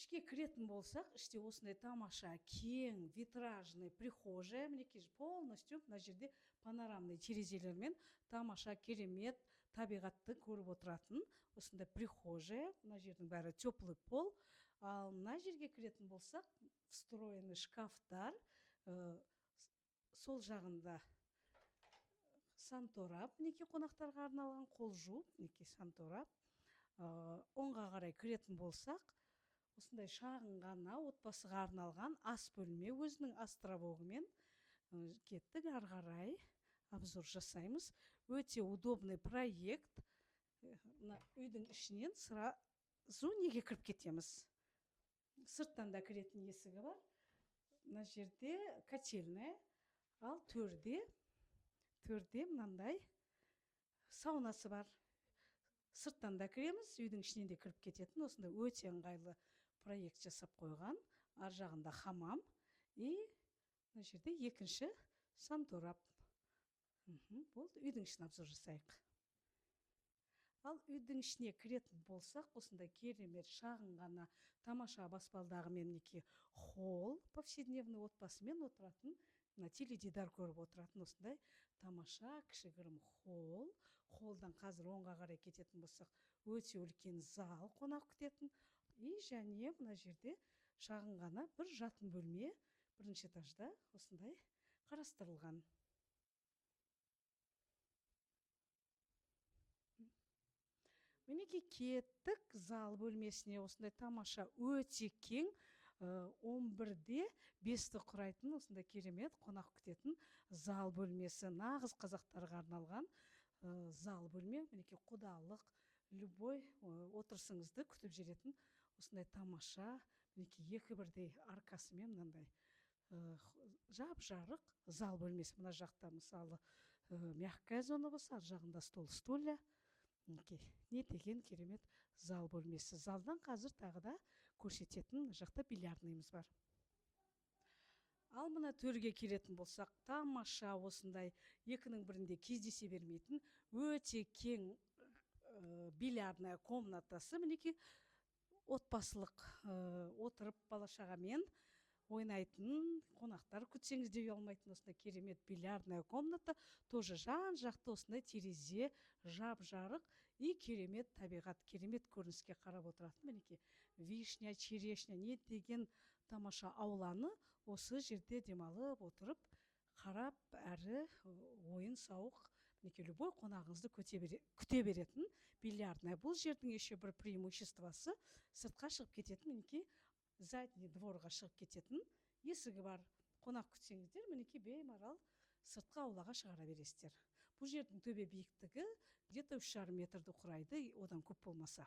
ішке кіретін болсақ, іште осындай тамаша, кең, витражный, прихожая, мінекей полностью мына жерде панорамный терезелермен тамаша, керемет, табиғатты көріп отыратын осындай прихожая, мына жердің бәрі теплый пол. Ал мына жерге кіретін болсақ, встроенный шкафтар, сол жағында санторап, мінекей қонақтарға арналған қол жуып, мінекей санторап. Оңға қарай кіретін болсақ, осындай шағын ғана отбасыға арналған ас бөлме өзінің островогымен. Кеттік, ары қарай обзор жасаймыз. Өте удобный проект. Үйдің ішінен сразу неге кіріп кетеміз. Сырттан да кіретін есігі бар. Мына жерде котельная, ал төрде мынандай саунасы бар. Сырттан да кіреміз, үйдің ішінен де кіріп кететін. Осындай өте ыңғайлы проект жасап қойған. Ар жағында хамам. Мына жерде екінші санторап. Болды, үйдің ішін обзор жасайық. Ал үйдің ішіне кіретін болсақ, осындай керемет шағын ғана тамаша баспалдағымен мінекей холл, повседневный отбасымен отыратын, теледидар көріп отыратын осындай тамаша кішігірім холл. Холлдан қазір оңға қарай кететін болсақ, өте үлкен зал қонақ күтетін. Және мына жерде шағын ғана бір жатын бөлме бірінші этажда осындай қарастырылған. Мінекей кеттік зал бөлмесіне. Осындай тамаша, өте кең, 11-де 5-ті құрайтын осындай керемет қонақ күтетін зал бөлмесі. Нағыз қазақтарға арналған зал бөлме. Мінекей құдалық, любой отырысыңызды күтіп жеретін осындай тамаша, мінекей екі бірдей аркасымен мынандай жап-жарық зал бөлмесі. Мына жақта мысалы мягкая зона болса, ар жағында стол, стулья. Не деген керемет зал бөлмесі. Залдан қазір тағы да көрсететін жақта бильярдныйымыз бар. Ал мына төрге келетін болсақ, тамаша осындай екінің бірінде кездесе бермейтін өте кең бильярдная комнатасы. Мінекей отбасылық отырып бала-шағамен ойнайтын, қонақтар күтсеңіз де ұялмайтын осындай керемет бильярдная комната. Тоже жан-жақты осындай терезе, жап-жарық и керемет табиғат, керемет көрініске қарап отыратын. Мінекей вишня, черешня, не деген тамаша ауланы осы жерде демалып отырып, қарап, әрі ойын сауық, мінекей любой қонағыңызды күте беретін бильярдная. Бұл жердің еще бір преимуществосы, сыртқа шығып кететін, мінекей задний дворға шығып кететін есігі бар. Қонақ күтсеңіздер, мінекей беймарал сыртқа аулаға шығара бересіздер. Бұл жердің төбе биіктігі где-то 3,5 метрді құрайды, одан көп болмаса.